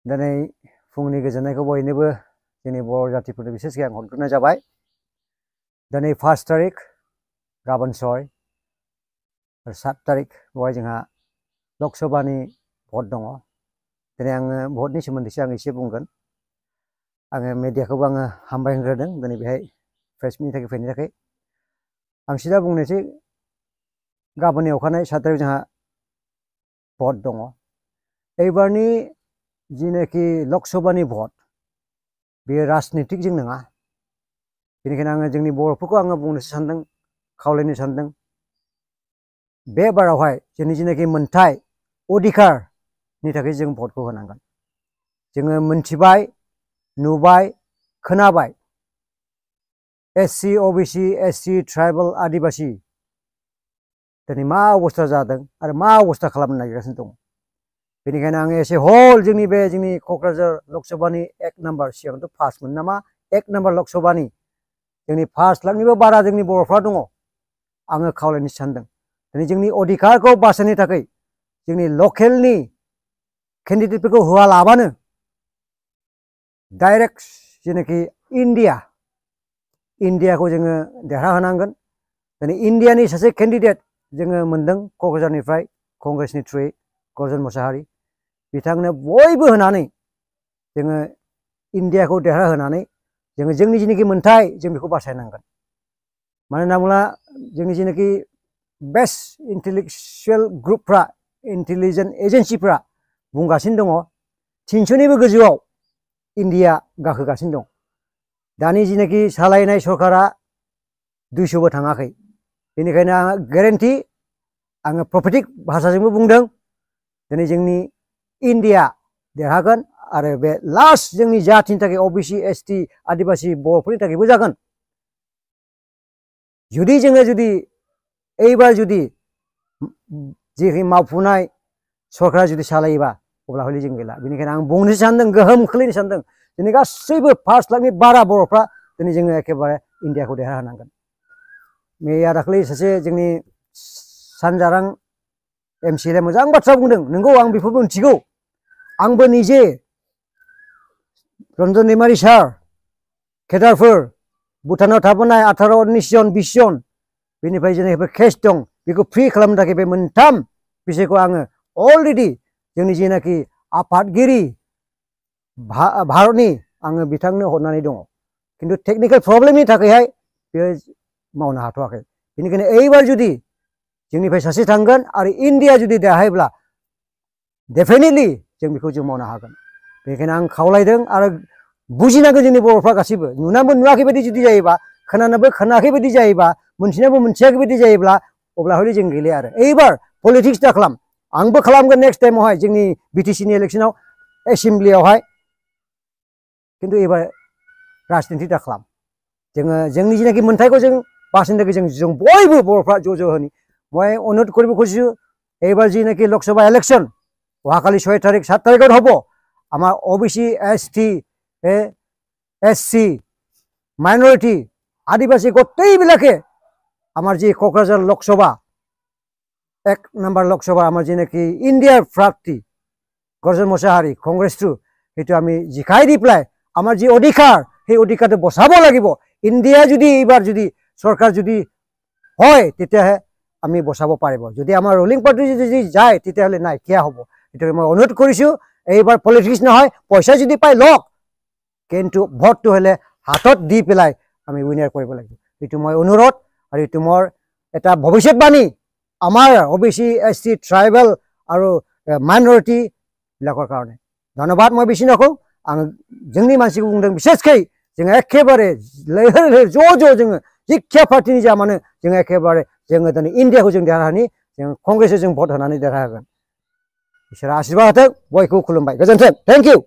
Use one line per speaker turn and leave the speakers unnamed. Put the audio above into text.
दिनै फुंनि गोजोननायखौ बयनोबो जोंनि बर' जातिफोरनो बिसेसकै आं हरग्रोनाय जाबाय। दिनै 1 तारिख गाबोन 6 आरो 7 तारिख बेवहाय जोंहा लक सभानि भट दङ। दिनै आङो भटनि सोमोन्दैसो आं एसे बुंगोन। आङो मिडियाखौबो आङो हामबाय होग्रोदों दिनै बेहाय प्रेस मिटनि थाखाय फैनायनि थाखाय। आं सिदा बुंनोसै गाबोननि अखानायै 7 तारिख जोंहा भट दङ। एबारनि जिनाखि लक सभानि भट बेयो राजनितिकजों नङा। बेनिखायनो आङो जोंनि बर'फोरखौ आङो बुंनोसो सानदों, खावलायनो सानदों। बे बारावहाय जोंनि जिनाखि मोनथाय अधिकारनि थाखाय जों भटखौ होनांगोन। जोङो मोनथिबाय, नुबाय, खोनाबाय SC, OBC, ST, ट्राइबेल, आदिबासि दिनै मा अबस्था जादों आरो मा अबस्था खालामनो नागिरगासिनो दं। बेनिखायनो आङो एसे हल जोंनि क'क्राझार लक सभानि 1 नाम्बार सिगांथ' 1 मोन नामा 1 नाम्बार लक सभानि जोंनि 5 लाखनिबो बारा जोंनि बर'फ्रा दङ। आङो खावलायनो सानदों दिनै जोंनि अधिकारखौ बासायनो थाखाय जोंनि लकेलनि केन्डिडेटफोरखौ होआलाबानो डाइरेक्ट जेनाखि इन्डियाखौ जोङो देरहाहोनांगोन। दिनै इन्डियानि सासे केन्डिडेट जोङो मोनदों क'क्राझारनिफ्राय कंग्रेसनि थ्रुयै गर्जन मोसाहारि। बिथांनो बयबो होनानै जोङो इन्डियाखौ देरहाहोनानै जोङो जोंनि जिनाखि मोनथाय जों बेखौ बासायनांगोन। मानो होनना बुङोब्ला जोंनि जिनाखि बेस्ट इन्टेलेक्सुवेल ग्रुपफ्रा, इन्टेलिजेन्ट एजेन्सिफ्रा बुंगासिनो दङ 300निबो गोजौआव इन्डिया गाखोगासिनो दं। दानि जिनाखि सालायनाय सरकारा 200बो थाङाखै। बेनिखायनो आङो ग्यारेन्टि, आङो प्रफेटिक भाषाजोंबो बुंदों दिनै जोंनि इन्डिया देरहागोन आरो बे लास्ट जोंनि जाथिनि थाखाय OBC, ST, आदिबासि बर'फोरनि थाखायबो जागोन। जुदि जोङो एबार जि मावफुनाय सरकारा जुदि सालायोबा अब्ला हले जों गैला। बेनिखायनो आं बुंनो सानदों, गोहोम खोलैनो सानदों दिनै गासैबो 5 लाखनि बारा बर'फ्रा दिनै जोङो एखेबारे इन्डियाखौ देरहाहोनांगोन। मैया दाखालि सासे जोंनि सानजारां MCLA मोजां बाथ्रा बुंदों। नंगौ, आं बेखौबो मिथिगौ। आंबो निजे रन्जन दैमारि सार, केडारफोर, भुटानाव थाबोनाय 18, 19 जन, 20 जन, बेनिफ्राय जेनेबा केस दं बेखौ फ्रि खालामनो थाखाय बे मोनथाम बिषयखौ आङो अलरेडि जोंनि जेनाखि आफादगिरि भारतनि आङो बिथांनो हरनानै दङ। खिन्थु टेकनिकेल प्रब्लेमनि थाखायहाय बेयो मावनो हाथ'वाखै। बेनिखायनो एबार जुदि जोंनिफ्राय सासे थांगोन आरो इन्डिया जुदि देरहायोब्ला डेफिनेटलि जों बेखौ जों मावनो हागोन। बेनिखायनो आं खावलायदों आरो बुजिनांगोन जोंनि बर'फ्रा गासैबो। नुनाबो नुवाखै बायदि जुदि जायोबा, खोनानोबो खोनायाखै बायदि जायोबा, मोनथिनाबो मोनथियाखै बायदि जायोब्ला अब्ला हले जों गैलिया आरो। एबार पलिटिक्स दा खालाम। आंबो खालामगोन नेक्स्ट टाइमावहाय जोंनि BTCनि इलेक्सनाव एसेम्ब्लियावहाय। खिन्थु एबार राजनिति दा खालाम। जोङो जोंनि जिनाखि मोनथायखौ जों बासायनो थाखाय जों बयबो बर'फ्रा ज' होनि। मैं अनुरोध কৰিব খুজিছো एबार जिनाखि लोकसभा इलेक्शन অহাকালি 6 तारिख 7 तारिखত হ'ব। আমার OBC, ST, SC, মাইনরিটি, আদিবাসী গোটেইবিলাকে আমার যে কক্রাঝার লোকসভা 1 নাম্বার লোকসভা আমার যেনাকি ইন্ডিয়ার প্রার্থী গর্জন মোসাহারি কংগ্রেস থ্রু সেইটো আমি জিকাই দি পেলাই আমার যে অধিকার সেই অধিকারটো বচাব লাগিব। ইন্ডিয়া যদি এইবাৰ যদি সরকার যদি হয় তেতিয়াহে আমি বচাব পাৰিব। যদি আমাৰ ৰুলিং পাৰ্টি যদি যায় তেতিয়াহ'লে নাইকিয়া হ'ব। এইটো মই অনুৰোধ কৰিছোঁ। এইবাৰ পলিটিক্স নহয়, পইচা যদি পাই লওক, কিন্তু ভোটটো হ'লে হাতত দি পেলাই আমি উইনাৰ কৰিব লাগিব। এইটো মই অনুৰোধ আৰু এইটো মোৰ এটা ভৱিষ্যতবাণী আমাৰ OBC, ST, ট্ৰাইবেল আৰু মাইনৰিটি বিলাকৰ কাৰণে। ধন্যবাদ। মই বেছি নকওঁ। आं जोंनि मानसिखौ बुंदों बिसेसकै जोङो एखेबारे लैहोर लैहोर ज' जोङो जिखिया पार्टिनि जा मानो जोङो एखेबारे जोङो दिनै इन्डियाखौ जों देरहानि, जों कंग्रेसखौ जों भट होनानै देरहागोन। इसोरा आशीर्बाद होथों। बयखौबो खुलुमबाय। गोजोन्थों। Thank you.